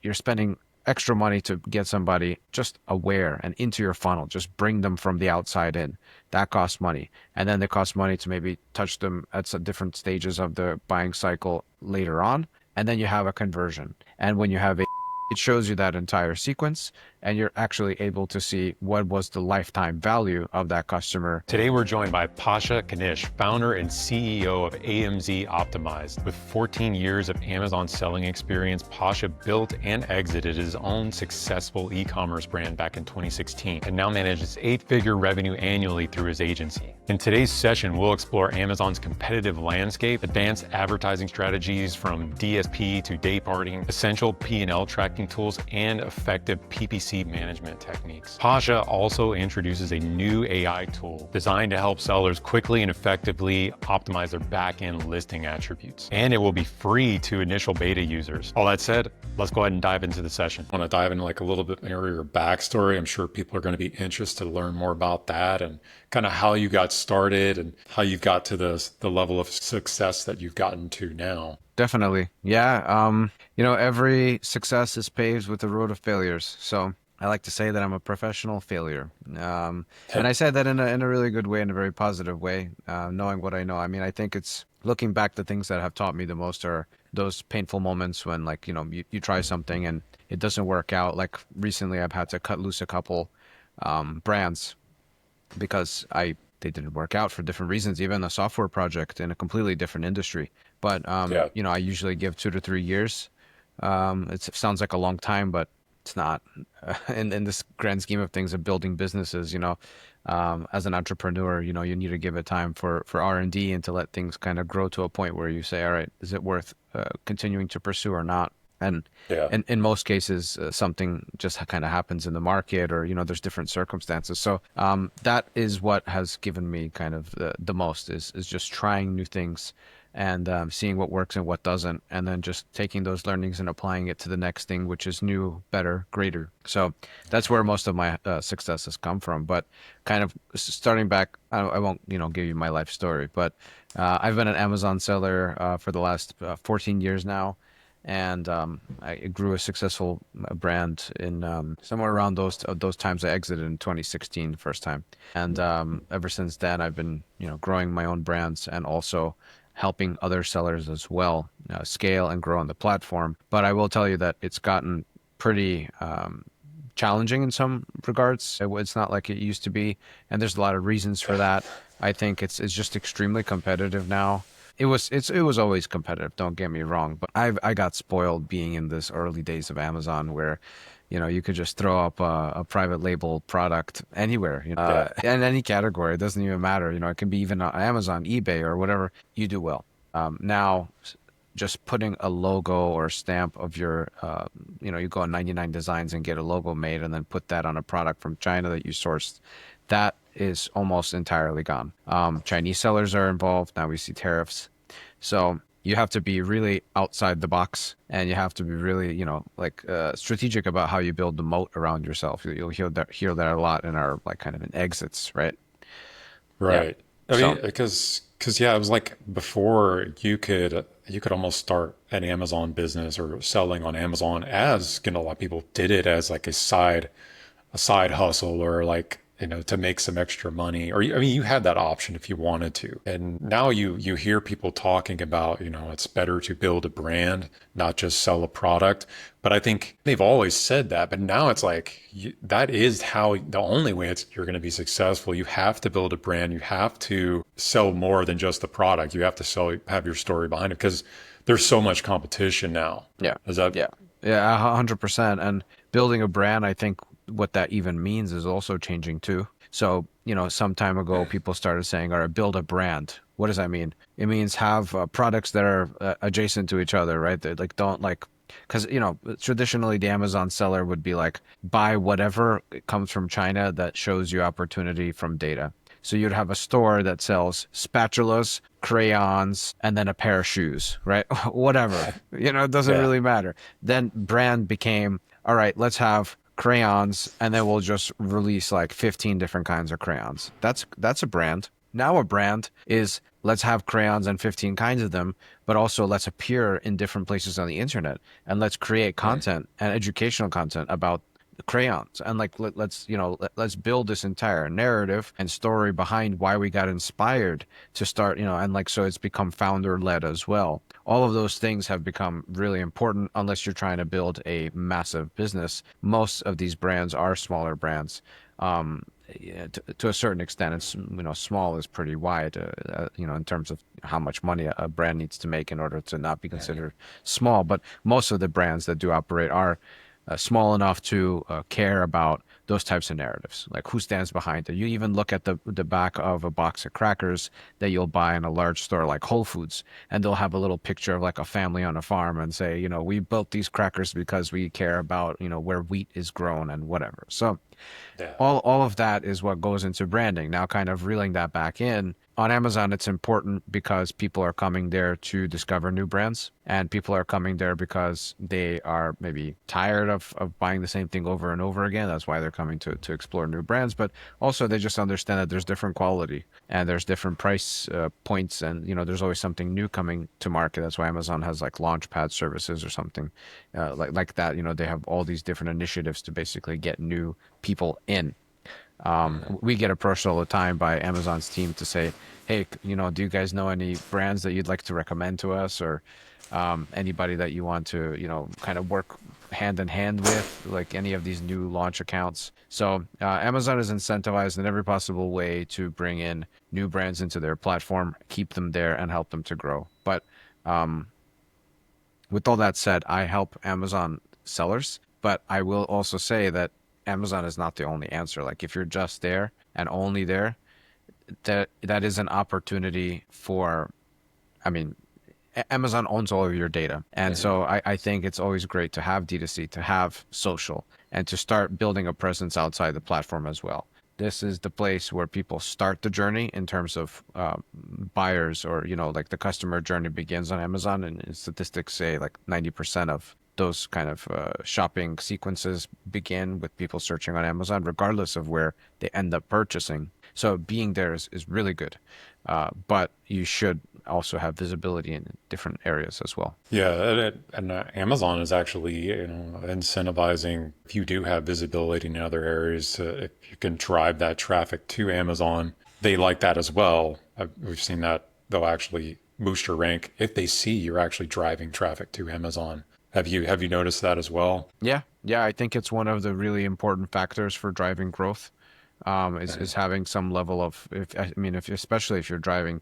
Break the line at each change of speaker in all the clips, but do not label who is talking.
you're spending extra money to get somebody just aware and into your funnel, just bring them from the outside in. That costs money. And then it costs money to maybe touch them at some different stages of the buying cycle later on. And then you have a conversion. And when you have it shows you that entire sequence, and you're actually able to see what was the lifetime value of that customer.
Today we're joined by Pasha, founder and CEO of AMZ Optimized. With 14 years of Amazon selling experience, Pasha built and exited his own successful e-commerce brand back in 2016 and now manages 8-figure revenue annually through his agency. In today's session, we'll explore Amazon's competitive landscape, advanced advertising strategies from DSP to day parting, essential P&L tracking tools, and effective PPC management techniques. Pasha also introduces a new AI tool designed to help sellers quickly and effectively optimize their back-end listing attributes. And it will be free to initial beta users. All that said, let's go ahead and dive into the session.
I want to dive into like a little bit more of your backstory. I'm sure people are going to be interested to learn more about that and kind of how you got started and how you've got to the level of success that you've gotten to now.
Definitely. Yeah. Every success is paved with a road of failures. So I like to say that I'm a professional failure. And I say that in a really good way, in a very positive way, knowing what I know. I mean, I think it's looking back, the things that have taught me the most are those painful moments when you try something and it doesn't work out. Like recently I've had to cut loose a couple brands because they didn't work out for different reasons, even a software project in a completely different industry. But, I usually give 2 to 3 years. It sounds like a long time, but it's not. In this grand scheme of things of building businesses, as an entrepreneur, you need to give it time for R&D and to let things kind of grow to a point where you say, all right, is it worth continuing to pursue or not? And in most cases, something just kind of happens in the market, or, there's different circumstances. So that is what has given me kind of the most is just trying new things and seeing what works and what doesn't, and then just taking those learnings and applying it to the next thing, which is new, better, greater. So that's where most of my success has come from. But kind of starting back, I won't, give you my life story, but I've been an Amazon seller for the last 14 years now. And I grew a successful brand in somewhere around those times. I exited in 2016 the first time. And ever since then, I've been, growing my own brands and also helping other sellers as well scale and grow on the platform. But I will tell you that it's gotten pretty challenging in some regards. It's not like it used to be. And there's a lot of reasons for that. I think it's just extremely competitive now. It was always competitive, don't get me wrong, but I got spoiled being in this early days of Amazon where, you could just throw up a private label product anywhere, in any category. It doesn't even matter. It can be even on Amazon, eBay, or whatever. You do well. Now, just putting a logo or stamp of your, you go on 99 Designs and get a logo made and then put that on a product from China that you sourced, that is almost entirely gone. Chinese sellers are involved. Now we see tariffs. So you have to be really outside the box, and you have to be really, strategic about how you build the moat around yourself. You'll hear that a lot in our kind of in exits, right?
Right. Yeah. I mean, because it was like before you could almost start an Amazon business or selling on Amazon as, a lot of people did it as like a side hustle, or to make some extra money, or you had that option if you wanted to. And now you hear people talking about, it's better to build a brand, not just sell a product. But I think they've always said that, but now it's like, that is the only way you're going to be successful. You have to build a brand. You have to sell more than just the product. You have to have your story behind it, because there's so much competition now.
Yeah.
Yeah.
100%. And building a brand, I think, what that even means is also changing too. So, some time ago, people started saying, all right, build a brand. What does that mean? It means have products that are adjacent to each other, right? They because, traditionally the Amazon seller would be like, buy whatever comes from China that shows you opportunity from data. So you'd have a store that sells spatulas, crayons, and then a pair of shoes, right? Whatever, it doesn't really matter. Then brand became, all right, let's have crayons, and then we'll just release like 15 different kinds of crayons. That's a brand. Now a brand is let's have crayons and 15 kinds of them, but also let's appear in different places on the internet and let's create content and educational content about crayons and like let's build this entire narrative and story behind why we got inspired to start, and like so it's become founder led as well. All of those things have become really important unless you're trying to build a massive business. Most of these brands are smaller brands. Yeah, to a certain extent, it's small is pretty wide, in terms of how much money a brand needs to make in order to not be considered small. But most of the brands that do operate are small enough to care about those types of narratives, like who stands behind it. You even look at the back of a box of crackers that you'll buy in a large store like Whole Foods, and they'll have a little picture of like a family on a farm and say, we built these crackers because we care about, where wheat is grown and whatever. So
Yeah.
all of that is what goes into branding. Now, kind of reeling that back in, on Amazon, it's important because people are coming there to discover new brands, and people are coming there because they are maybe tired of buying the same thing over and over again. That's why they're coming to explore new brands, but also they just understand that there's different quality and there's different price points, and there's always something new coming to market. That's why Amazon has like launchpad services or something like that. They have all these different initiatives to basically get new people in. We get approached all the time by Amazon's team to say, hey, do you guys know any brands that you'd like to recommend to us, or anybody that you want to, kind of work hand in hand with, like any of these new launch accounts. So Amazon is incentivized in every possible way to bring in new brands into their platform, keep them there, and help them to grow. But with all that said, I help Amazon sellers, but I will also say that Amazon is not the only answer. Like if you're just there and only there, that is an opportunity for, I mean, Amazon owns all of your data. And so I think it's always great to have D2C, to have social, and to start building a presence outside the platform as well. This is the place where people start the journey in terms of buyers, or, like the customer journey begins on Amazon. And statistics say like 90% of those kind of shopping sequences begin with people searching on Amazon, regardless of where they end up purchasing. So being there is really good. But you should also have visibility in different areas as well.
Yeah, and Amazon is actually, incentivizing if you do have visibility in other areas, if you can drive that traffic to Amazon, they like that as well. We've seen that they'll actually boost your rank if they see you're actually driving traffic to Amazon. Have you noticed that as well?
Yeah, I think it's one of the really important factors for driving growth. Is having some level of, especially if you're driving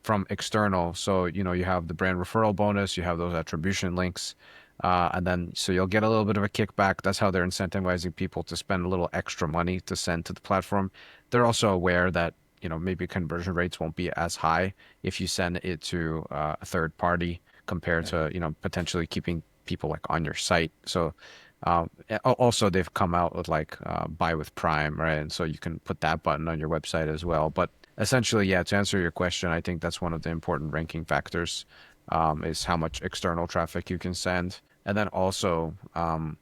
from external. So, you have the brand referral bonus, you have those attribution links, and then so you'll get a little bit of a kickback. That's how they're incentivizing people to spend a little extra money to send to the platform. They're also aware that, maybe conversion rates won't be as high if you send it to a third party compared to, potentially keeping people like on your site. So also they've come out with like buy with Prime, right? And so you can put that button on your website as well. But essentially, yeah, to answer your question, I think that's one of the important ranking factors, is how much external traffic you can send. And then also,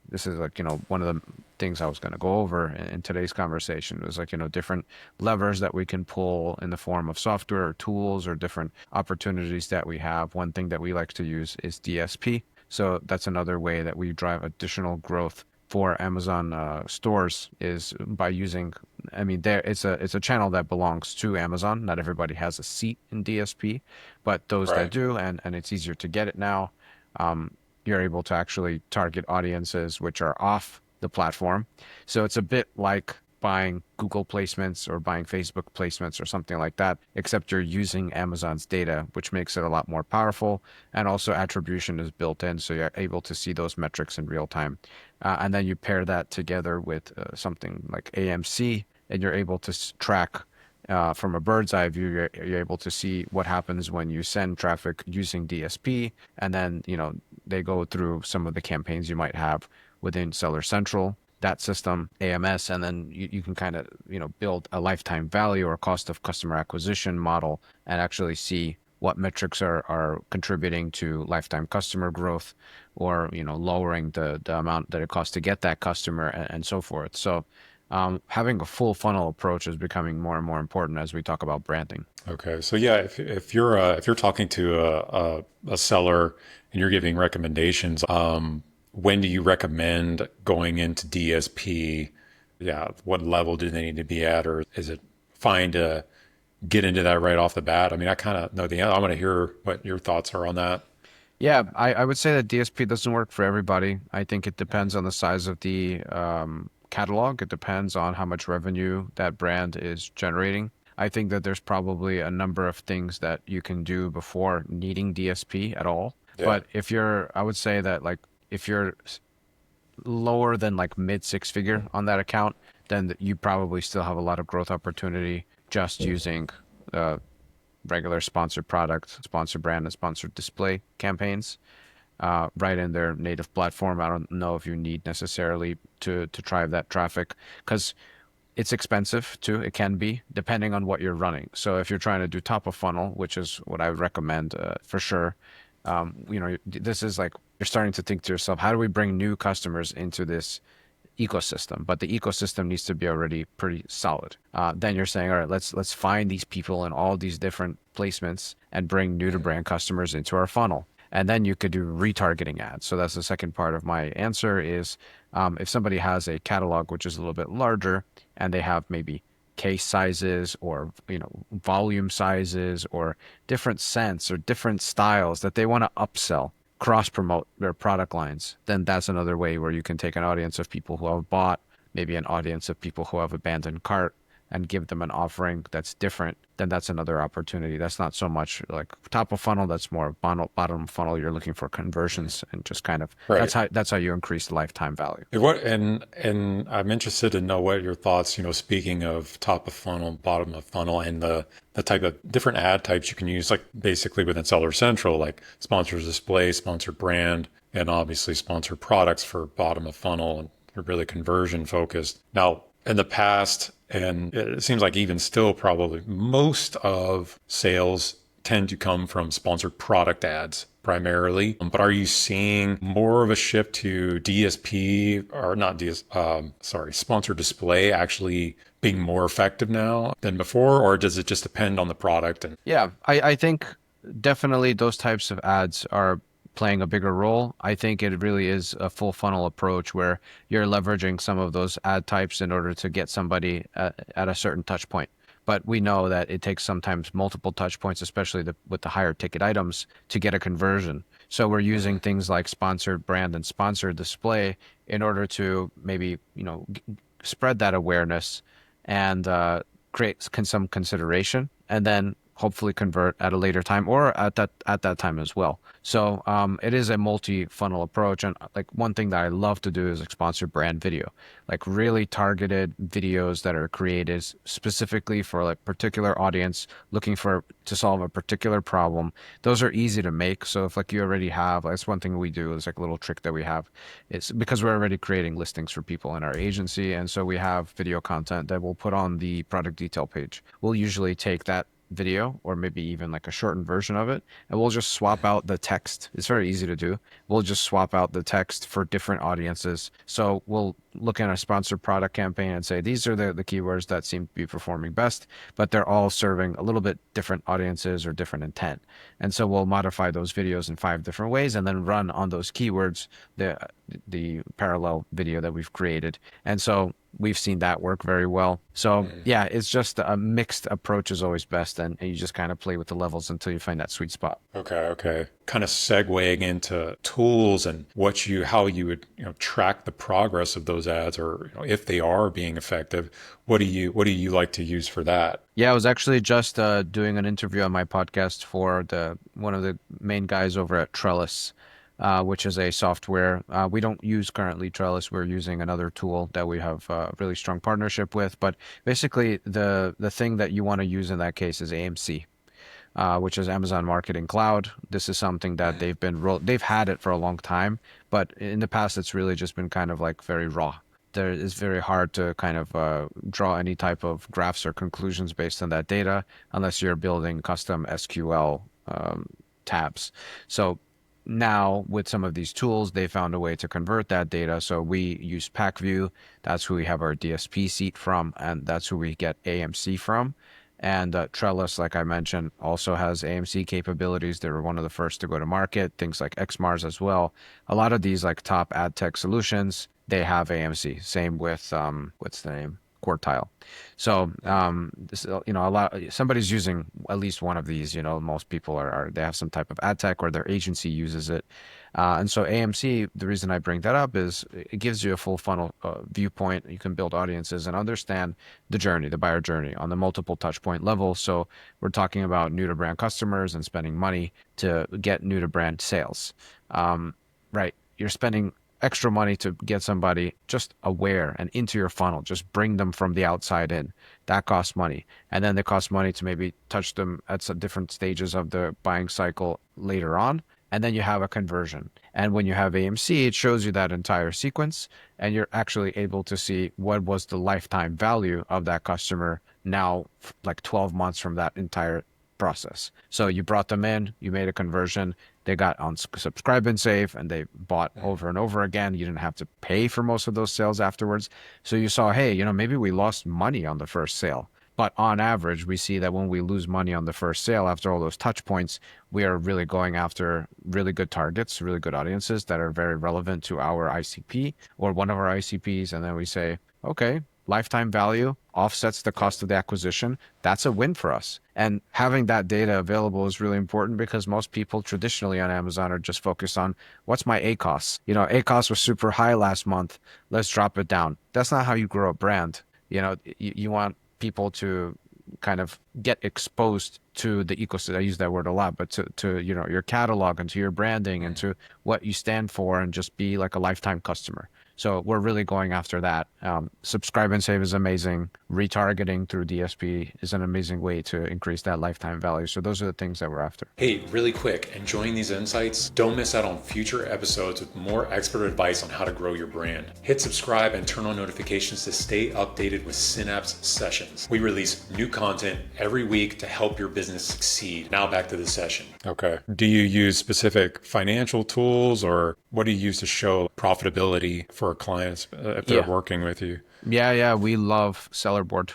this is like, one of the things I was going to go over in today's conversation was like, different levers that we can pull in the form of software or tools or different opportunities that we have. One thing that we like to use is DSP. So that's another way that we drive additional growth for Amazon stores, is by using, it's a channel that belongs to Amazon. Not everybody has a seat in DSP, but those that do, and it's easier to get it now. You're able to actually target audiences which are off the platform. So it's a bit like buying Google placements or buying Facebook placements or something like that, except you're using Amazon's data, which makes it a lot more powerful. And also attribution is built in, so you're able to see those metrics in real time. And then you pair that together with something like AMC, and you're able to track from a bird's eye view. You're able to see what happens when you send traffic using DSP, and then they go through some of the campaigns you might have within Seller Central, that system, AMS, and then you can kind of build a lifetime value or cost of customer acquisition model and actually see what metrics are contributing to lifetime customer growth, or lowering the amount that it costs to get that customer, and so forth. So having a full funnel approach is becoming more and more important as we talk about branding.
Okay, so yeah, if you're talking to a seller and you're giving recommendations, when do you recommend going into DSP? Yeah, what level do they need to be at, or is it fine to get into that right off the bat? I mean, I kind of know the answer. I want to hear what your thoughts are on that.
Yeah, I would say that DSP doesn't work for everybody. I think it depends on the size of the catalog. It depends on how much revenue that brand is generating. I think that there's probably a number of things that you can do before needing DSP at all.
Yeah.
But if you're, I would say that like if you're lower than like mid six figure on that account, then you probably still have a lot of growth opportunity just using uh, regular sponsored product, sponsored brand, and sponsored display campaigns right in their native platform. I don't know if you need necessarily to drive that traffic because it's expensive too. It can be depending on what you're running. So if you're trying to do top of funnel, which is what I would recommend for sure, this is like you're starting to think to yourself, how do we bring new customers into this ecosystem? But the ecosystem needs to be already pretty solid. Then you're saying, all right, let's find these people in all these different placements and bring new to brand customers into our funnel. And then you could do retargeting ads. So that's the second part of my answer is if somebody has a catalog which is a little bit larger and they have maybe case sizes or volume sizes or different scents or different styles that they want to upsell, cross promote their product lines, then that's another way where you can take an audience of people who have bought, maybe an audience of people who have abandoned cart, and give them an offering that's different. Then that's another opportunity. That's not so much like top of funnel. That's more bottom funnel. You're looking for conversions and just kind of
Right.
that's how you increase the lifetime value.
And I'm interested to know what your thoughts, speaking of top of funnel, bottom of funnel, and the type of different ad types you can use, like basically within Seller Central, like sponsored display, sponsored brand, and obviously sponsored products for bottom of funnel, and they're really conversion focused. Now, in the past, and it seems like even still, probably most of sales tend to come from sponsored product ads primarily. But are you seeing more of a shift to DSP or not sponsored display actually being more effective now than before, or does it just depend on the product? And
Yeah, I think definitely those types of ads are playing a bigger role. I think it really is a full funnel approach where you're leveraging some of those ad types in order to get somebody at a certain touch point. But we know that it takes sometimes multiple touch points, especially with the higher ticket items, to get a conversion. So we're using things like sponsored brand and sponsored display in order to maybe, spread that awareness and create some consideration, and then hopefully convert at a later time or at that time as well. So it is a multi-funnel approach. And like one thing that I love to do is like sponsored brand video, like really targeted videos that are created specifically for like particular audience looking to solve a particular problem. Those are easy to make. So if like you already have, that's one thing we do is like a little trick that we have. It's because we're already creating listings for people in our agency. And so we have video content that we'll put on the product detail page. We'll usually take that video or maybe even like a shortened version of it, and we'll just swap out the text. It's very easy to do. We'll just swap out the text for different audiences. So we'll look at a sponsored product campaign and say these are the keywords that seem to be performing best, but they're all serving a little bit different audiences or different intent. And so we'll modify those videos in 5 different ways and then run on those keywords the parallel video that we've created. And so we've seen that work very well. So yeah, it's just a mixed approach is always best, and you just kind of play with the levels until you find that sweet spot.
Okay. Kind of segueing into tools and how you would track the progress of those ads, or if they are being effective. What do you like to use for that?
Yeah, I was actually just doing an interview on my podcast for one of the main guys over at Trellis, which is a software. We don't use currently Trellis. We're using another tool that we have a really strong partnership with. But basically, the thing that you want to use in that case is AMC, which is Amazon Marketing Cloud. This is something that they've had it for a long time, but in the past, it's really just been kind of like very raw. There is very hard to kind of draw any type of graphs or conclusions based on that data unless you're building custom SQL tabs. So now with some of these tools, they found a way to convert that data. So we use PackView. That's who we have our DSP seat from, and that's who we get AMC from. And Trellis, like I mentioned, also has AMC capabilities. They were one of the first to go to market, things like XMARS as well. A lot of these like top ad tech solutions, they have AMC. Same with, what's the name? Quartile. So, a lot, somebody's using at least one of these, most people they have some type of ad tech or their agency uses it. And so AMC, the reason I bring that up is it gives you a full funnel viewpoint. You can build audiences and understand the journey, the buyer journey on the multiple touch point level. So we're talking about new to brand customers and spending money to get new to brand sales. Right. You're spending extra money to get somebody just aware and into your funnel, just bring them from the outside in. That costs money. And then it costs money to maybe touch them at some different stages of the buying cycle later on. And then you have a conversion. And when you have AMC, it shows you that entire sequence, and you're actually able to see what was the lifetime value of that customer now, like 12 months from that entire process. So you brought them in, you made a conversion, they got on subscribe and save, and they bought over and over again. You didn't have to pay for most of those sales afterwards. So you saw, hey, maybe we lost money on the first sale. But on average, we see that when we lose money on the first sale, after all those touch points, we are really going after really good targets, really good audiences that are very relevant to our ICP or one of our ICPs. And then we say, okay, lifetime value offsets the cost of the acquisition. That's a win for us. And having that data available is really important because most people traditionally on Amazon are just focused on what's my ACOS. ACOS was super high last month. Let's drop it down. That's not how you grow a brand. You want people to kind of get exposed to the ecosystem. I use that word a lot, but to your catalog and to your branding and to what you stand for, and just be like a lifetime customer. So we're really going after that. Subscribe and save is amazing. Retargeting through DSP is an amazing way to increase that lifetime value. So those are the things that we're after.
Hey, really quick, enjoying these insights? Don't miss out on future episodes with more expert advice on how to grow your brand. Hit subscribe and turn on notifications to stay updated with Synapse Sessions. We release new content every week to help your business succeed. Now back to the session. Okay. Do you use specific financial tools, or what do you use to show profitability for clients if they're working with you?
Yeah, we love Sellerboard.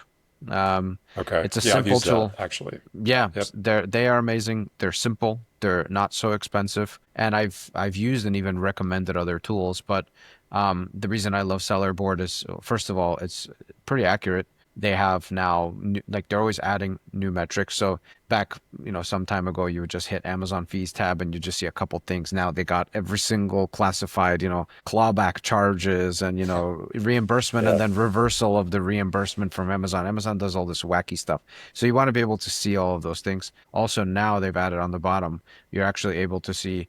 Okay.
It's a simple tool.
That, actually.
Yeah, yep. They are amazing. They're simple. They're not so expensive. And I've used and even recommended other tools. But the reason I love Sellerboard is, first of all, it's pretty accurate. They have now, they're always adding new metrics. So back, some time ago, you would just hit Amazon fees tab and you just see a couple things. Now they got every single classified, clawback charges and, reimbursement and then reversal of the reimbursement from Amazon. Amazon does all this wacky stuff. So you want to be able to see all of those things. Also, now they've added on the bottom, you're actually able to see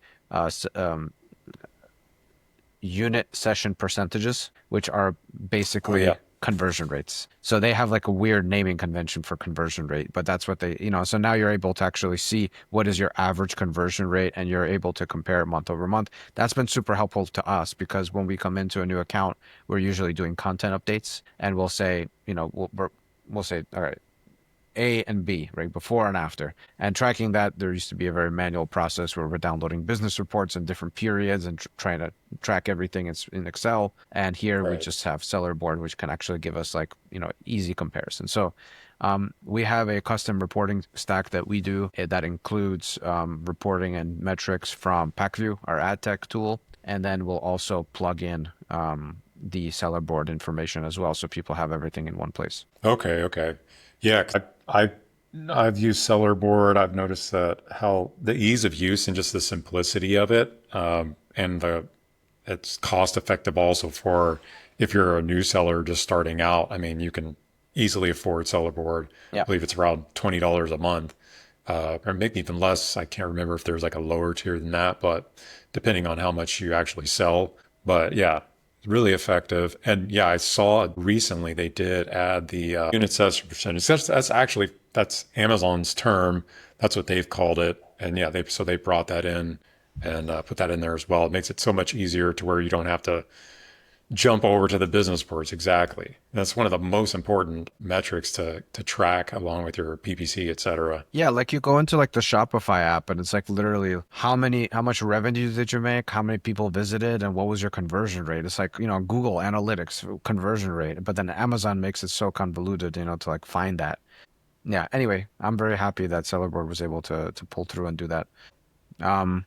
unit session percentages, which are basically conversion rates. So they have like a weird naming convention for conversion rate, but that's what they, so now you're able to actually see what is your average conversion rate, and you're able to compare it month over month. That's been super helpful to us because when we come into a new account, we're usually doing content updates, and we'll say, we'll say, all right, A and B, right, before and after. And tracking that, there used to be a very manual process where we're downloading business reports in different periods and trying to track everything in Excel. And here we just have Sellerboard, which can actually give us easy comparison. So we have a custom reporting stack that we do that includes reporting and metrics from PackView, our ad tech tool. And then we'll also plug in the Sellerboard information as well, so people have everything in one place.
Okay. Yeah, I've used Sellerboard. I've noticed that how the ease of use and just the simplicity of it, and it's cost effective also for if you're a new seller just starting out. I mean, you can easily afford Sellerboard. I believe it's around $20 a month, or maybe even less. I can't remember if there's like a lower tier than that, but depending on how much you actually sell. But yeah, really effective. And yeah, I saw recently they did add the unit session percentage. That's Amazon's term. That's what they've called it. And yeah, they brought that in and put that in there as well. It makes it so much easier to where you don't have to jump over to the business parts. Exactly. That's one of the most important metrics to track along with your PPC, et cetera.
Yeah, like you go into like the Shopify app and it's like literally how much revenue did you make, how many people visited, and what was your conversion rate? It's like, Google Analytics conversion rate, but then Amazon makes it so convoluted, to like find that. Yeah, anyway, I'm very happy that Sellerboard was able to pull through and do that. Um,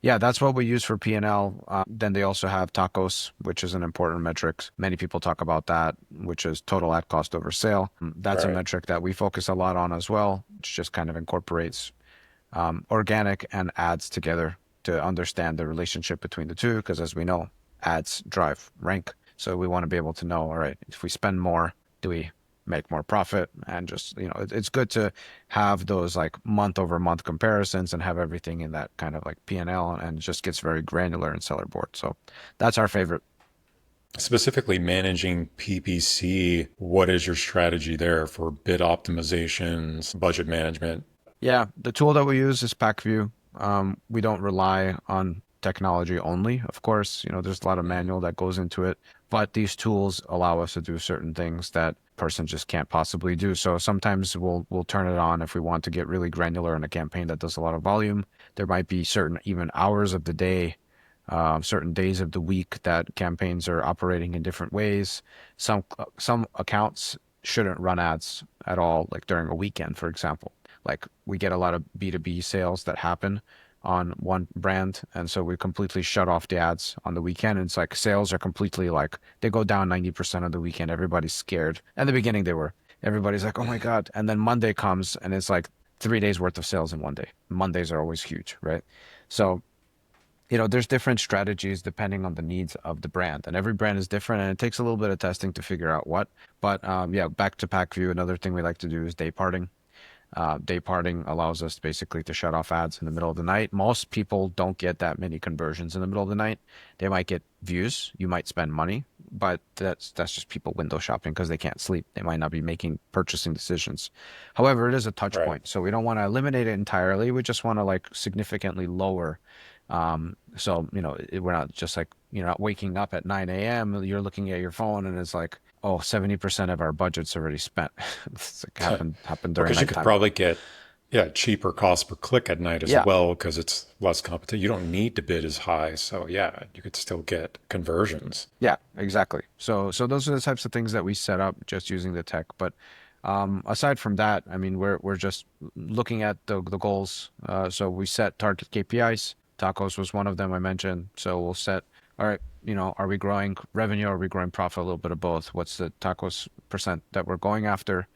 Yeah, that's what we use for P&L. Then they also have tacos, which is an important metric. Many people talk about that, which is total ad cost over sale. That's a
Right.
metric that we focus a lot on as well, which just kind of incorporates organic and ads together to understand the relationship between the two. Because as we know, ads drive rank. So we want to be able to know, all right, if we spend more, do we make more profit? And just, it's good to have those like month over month comparisons and have everything in that kind of like P&L, and it just gets very granular in Sellerboard. So that's our favorite.
Specifically managing PPC, what is your strategy there for bid optimizations, budget management?
Yeah, the tool that we use is PackView. We don't rely on technology only. Of course, there's a lot of manual that goes into it, but these tools allow us to do certain things that person just can't possibly do. So sometimes we'll turn it on if we want to get really granular in a campaign that does a lot of volume. There might be certain even hours of the day, certain days of the week that campaigns are operating in different ways. Some accounts shouldn't run ads at all, like during a weekend, for example. Like we get a lot of B2B sales that happen on one brand, and so we completely shut off the ads on the weekend. And it's like sales are completely like they go down 90% of the weekend. Everybody's scared. In the beginning they were. Everybody's like, oh my God. And then Monday comes and it's like 3 days worth of sales in one day. Mondays are always huge, right? So there's different strategies depending on the needs of the brand, and every brand is different, and it takes a little bit of testing to figure out what. But yeah, back to PackView, another thing we like to do is day parting. Day parting allows us basically to shut off ads in the middle of the night. Most people don't get that many conversions in the middle of the night. They might get views, you might spend money, but that's just people window shopping because they can't sleep. They might not be making purchasing decisions. However, it is a touch
Right.
point, so we don't want to eliminate it entirely. We just want to like significantly lower. So we're not just like you're not waking up at 9 a.m. You're looking at your phone and it's like, oh, 70% of our budget's already spent. It's like happened during
Because you could
nighttime.
probably get, yeah, cheaper cost per click at night as
Yeah,
well because it's less competition. You don't need to bid as high. So yeah, you could still get conversions.
yeah, exactly. So those are the types of things that we set up just using the tech. But aside from that, I mean, we're just looking at the goals. So we set target KPIs. Tacos was one of them I mentioned. So we'll set, all right, are we growing revenue? Are we growing profit? A little bit of both. What's the tacos percent that we're going after?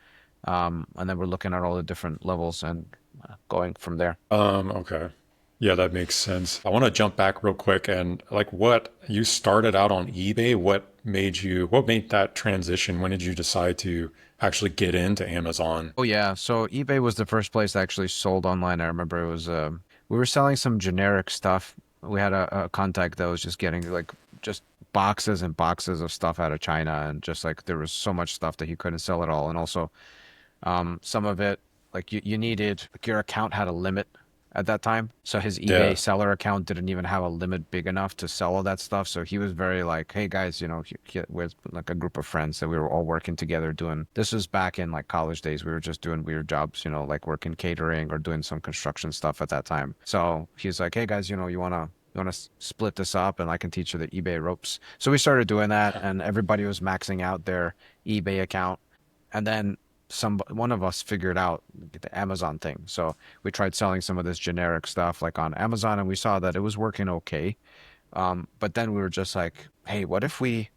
And then we're looking at all the different levels and going from there.
Okay. Yeah, that makes sense. I want to jump back real quick and like what you started out on eBay, what made that transition? When did you decide to actually get into Amazon?
Oh yeah, so eBay was the first place I actually sold online. I remember it was we were selling some generic stuff. We had a contact that was just getting like just boxes and boxes of stuff out of China, and just like there was so much stuff that he couldn't sell it all. And also some of it like you needed like your account had a limit at that time. So his
Yeah.
eBay seller account didn't even have a limit big enough to sell all that stuff. So he was very like, hey guys, with like a group of friends that we were all working together doing. This was back in like college days. We were just doing weird jobs, like working catering or doing some construction stuff at that time. So he's like, hey guys, you want to split this up and I can teach you the eBay ropes. So we started doing that, and everybody was maxing out their eBay account. And then one of us figured out the Amazon thing. So we tried selling some of this generic stuff like on Amazon, and we saw that it was working okay. But then we were just like, hey, what if we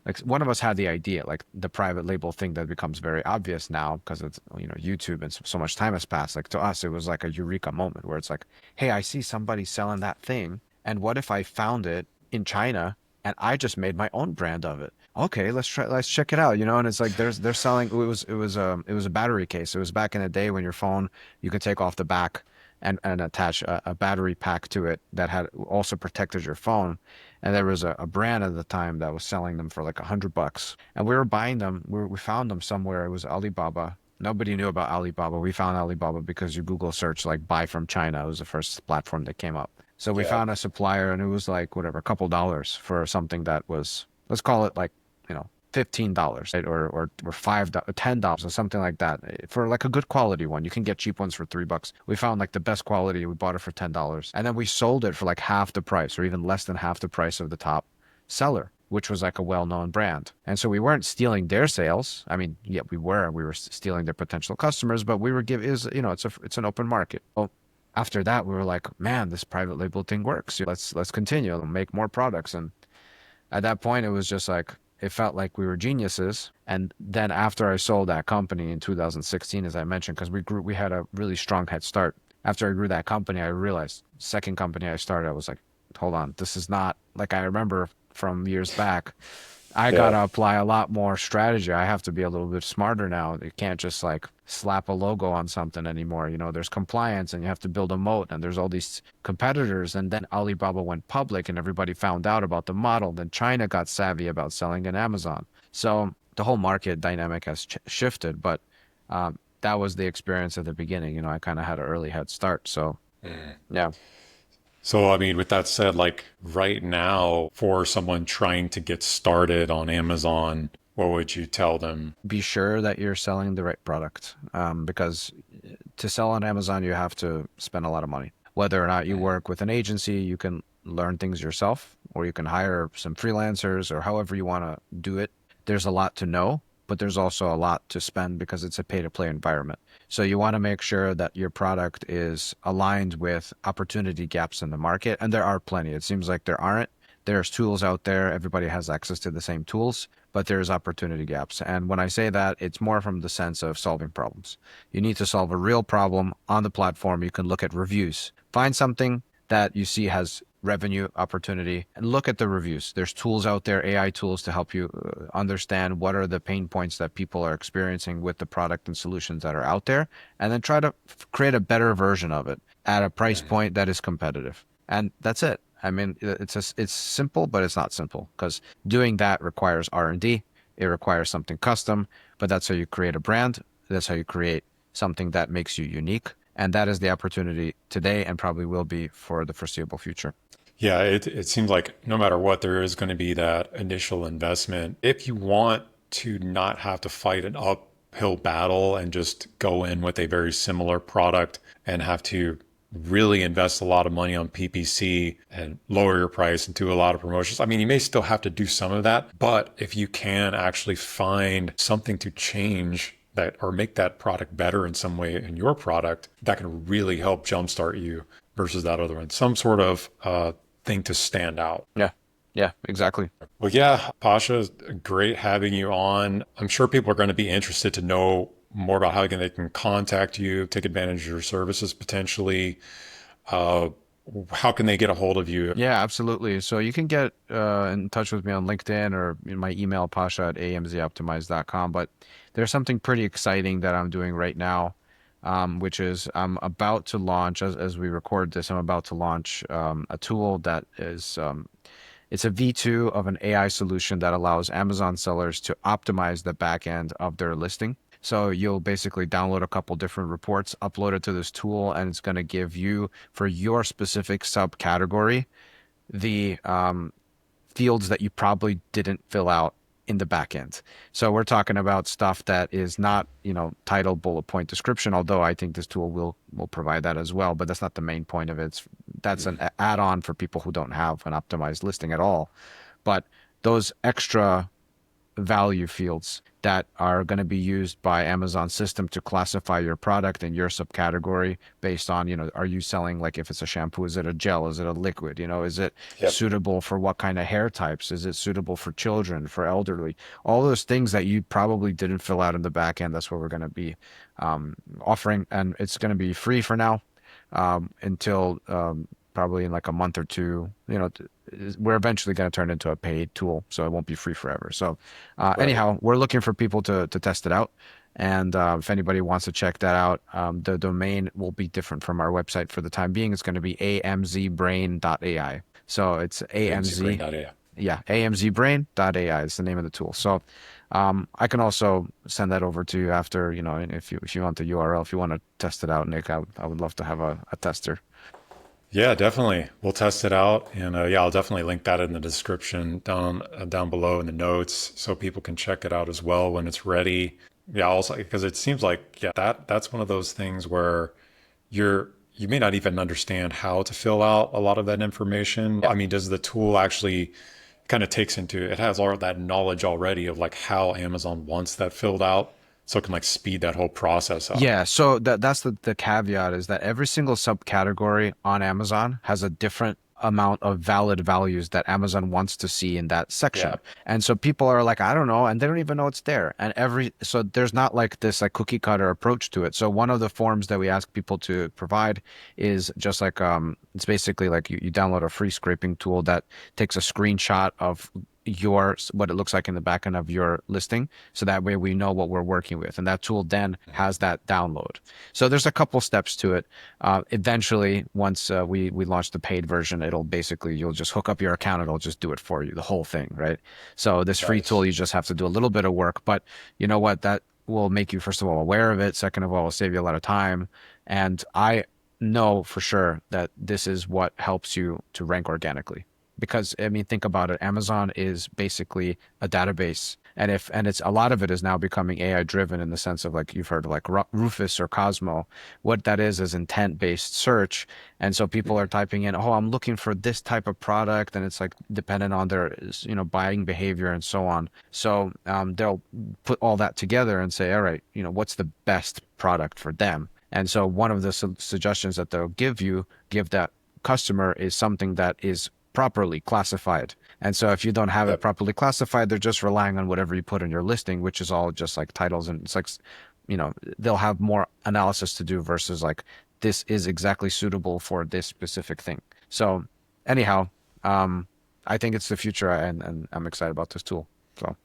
like one of us had the idea, like the private label thing that becomes very obvious now because it's YouTube and so much time has passed. Like to us, it was like a eureka moment where it's like, hey, I see somebody selling that thing, and what if I found it in China and I just made my own brand of it? Okay, let's check it out, and it's like they're selling it was a battery case. It was back in the day when your phone you could take off the back and attach a battery pack to it that had also protected your phone. And there was a brand at the time that was selling them for like $100, and we were buying them. We found them somewhere. It was Alibaba. Nobody knew about Alibaba. We found Alibaba because you Google search like buy from China. It was the first platform that came up. So we
Yeah.
found a supplier, and it was like whatever, a couple dollars for something that was let's call it like, $15, right? Or $5, $10 or something like that for like a good quality one. You can get cheap ones for $3. We found like the best quality. We bought it for $10, and then we sold it for like half the price or even less than half the price of the top seller, which was like a well-known brand. And so we weren't stealing their sales. I mean, yeah, we were stealing their potential customers, but we were it's an open market. Well, after that, we were like, man, this private label thing works. Let's continue and make more products. And at that point, it was just like, it felt like we were geniuses. And then after I sold that company in 2016, as I mentioned, because we had a really strong head start. After I grew that company, I realized, second company I started, I was like, hold on, this is not like I remember from years back. I
Yeah.
gotta apply a lot more strategy. I have to be a little bit smarter now. You can't just like slap a logo on something anymore. There's compliance and you have to build a moat, and there's all these competitors. And then Alibaba went public and everybody found out about the model. Then China got savvy about selling in Amazon. So the whole market dynamic has shifted, but that was the experience at the beginning. I kind of had an early head start. So yeah.
So, I mean, with that said, like right now, for someone trying to get started on Amazon, what would you tell them?
Be sure that you're selling the right product, because to sell on Amazon, you have to spend a lot of money. Whether or not you work with an agency, you can learn things yourself, or you can hire some freelancers, or however you want to do it. There's a lot to know, but there's also a lot to spend because it's a pay-to-play environment. So you want to make sure that your product is aligned with opportunity gaps in the market, and there are plenty. It seems like there aren't. There's tools out there. Everybody has access to the same tools, but there's opportunity gaps. And when I say that, it's more from the sense of solving problems. You need to solve a real problem on the platform. You can look at reviews. Find something that you see has revenue opportunity and look at the reviews. There's tools out there, AI tools, to help you understand what are the pain points that people are experiencing with the product and solutions that are out there, and then try to create a better version of it at a price point that is competitive. And that's it. I mean, it's simple, but it's not simple, because doing that requires R&D. It requires something custom, but that's how you create a brand. That's how you create something that makes you unique. And that is the opportunity today, and probably will be for the foreseeable future.
Yeah, it seems like no matter what, there is going to be that initial investment. If you want to not have to fight an uphill battle and just go in with a very similar product and have to really invest a lot of money on PPC and lower your price and do a lot of promotions. I mean, you may still have to do some of that, but if you can actually find something to change that or make that product better in some way in your product, that can really help jumpstart you versus that other one. Some sort of thing to stand out.
Yeah, exactly.
Well, yeah, Pasha, great having you on. I'm sure people are going to be interested to know more about how they can contact you, take advantage of your services potentially. How can they get a hold of you?
Yeah, absolutely. So you can get in touch with me on LinkedIn or in my email, pasha@amzoptimize.com. But there's something pretty exciting that I'm doing right now, which is I'm about to launch, as we record this, I'm about to launch a tool that is, it's a V2 of an AI solution that allows Amazon sellers to optimize the back end of their listing. So you'll basically download a couple different reports, upload it to this tool, and it's going to give you, for your specific subcategory, the fields that you probably didn't fill out in the back end. So we're talking about stuff that is not, title, bullet point, description, although I think this tool will provide that as well, but that's not the main point of it. That's an add-on for people who don't have an optimized listing at all. But those extra value fields that are going to be used by Amazon system to classify your product and your subcategory based on, are you selling, like, if it's a shampoo, is it a gel? Is it a liquid? Is it suitable for what kind of hair types? Is it suitable for children, for elderly? All those things that you probably didn't fill out in the back end, that's what we're going to be offering. And it's going to be free for now until probably in like a month or two. We're eventually going to turn it into a paid tool, so it won't be free forever. So anyhow, we're looking for people to test it out. And if anybody wants to check that out, the domain will be different from our website for the time being. It's going to be AMZBRAIN.ai. So it's
AMZBRAIN.ai.
Yeah, AMZBRAIN.ai is the name of the tool. So I can also send that over to you after, if you want the URL, if you want to test it out, Nick. I would love to have a tester.
Yeah, definitely. We'll test it out, and yeah, I'll definitely link that in the description down below in the notes, so people can check it out as well when it's ready. Yeah, also because it seems like yeah, that's one of those things where you may not even understand how to fill out a lot of that information.
Yeah.
I mean, does the tool actually kind of takes into it has all that knowledge already of like how Amazon wants that filled out, so it can like speed that whole process up.
Yeah, so that's the caveat is that every single subcategory on Amazon has a different amount of valid values that Amazon wants to see in that
Yeah.
section. And so people are like, I don't know, and they don't even know it's there. And so there's not like this like cookie cutter approach to it. So one of the forms that we ask people to provide is just like it's basically like you download a free scraping tool that takes a screenshot of what it looks like in the back end of your listing, so that way we know what we're working with, and that tool then has that download. So there's a couple steps to it. Eventually, once we launch the paid version, it'll basically, you'll just hook up your account, it'll just do it for you, the whole thing, right? So this free tool,
Nice.
you just have to do a little bit of work, but you know what, that will make you, first of all, aware of it, second of all, will save you a lot of time. And I know for sure that this is what helps you to rank organically. Because I mean, think about it. Amazon is basically a database, and it's a lot of it is now becoming AI driven in the sense of, like, you've heard of like Rufus or Cosmo. What that is intent based search, and so people are typing in, oh, I'm looking for this type of product, and it's like dependent on their buying behavior and so on. So they'll put all that together and say, all right, what's the best product for them? And so one of the suggestions that they'll give that customer is something that is properly classified. And so if you don't have it
Yep.
properly classified, they're just relying on whatever you put in your listing, which is all just like titles. And it's like, they'll have more analysis to do versus like, this is exactly suitable for this specific thing. So anyhow, I think it's the future, and I'm excited about this tool. So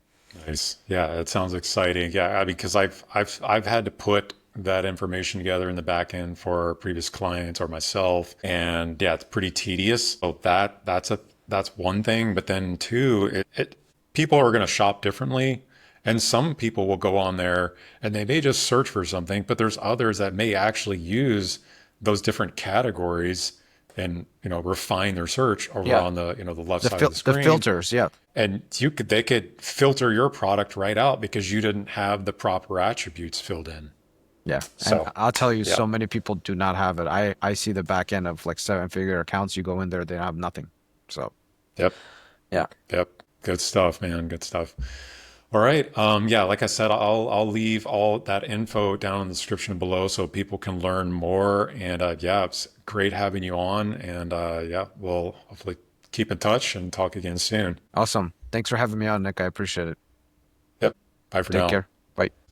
Nice. Yeah, it sounds exciting. Yeah, because I've had to put that information together in the back end for previous clients or myself, and yeah, it's pretty tedious. So that's one thing. But then two, it people are going to shop differently, and some people will go on there and they may just search for something, but there's others that may actually use those different categories and refine their search over
yeah,
on the the left side of the
the
screen,
filters. Yeah.
and they could filter your product right out because you didn't have the proper attributes filled in.
Yeah. And
So,
I'll tell you,
yeah.
so many people do not have it. I see the back end of like seven-figure accounts. You go in there, they have nothing. So
Yep.
yeah.
Yep. Good stuff, man. Good stuff. All right. Yeah, like I said, I'll leave all that info down in the description below so people can learn more. And yeah, it's great having you on. And yeah, we'll hopefully keep in touch and talk again soon.
Awesome. Thanks for having me on, Nick. I appreciate it.
Yep. Bye for
Take
now.
care. Bye.